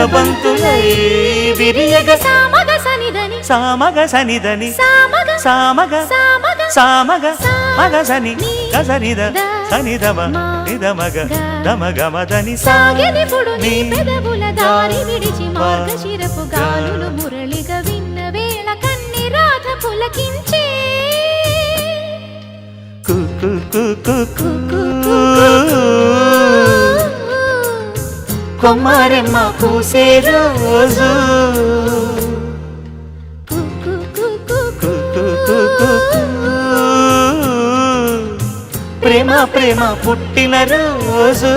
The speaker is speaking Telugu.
బంతులై విరియగ సామగ సనిదని సామగ సనిదని సామగ సామగ సామగ సామగ మగ సని గసనిద సనిదమ నిదమగ దమగమదని సాగెనిపుడు నీ పెదవుల దారి విడిచి మార్గశిరపు గాలులు మురళిగా విన్న వేళ కన్ని రాధ పులకించే కుకు కుకు కొమ్మరెమ్మ పూసే రోజు ప్రేమ ప్రేమ పుట్టిన రోజు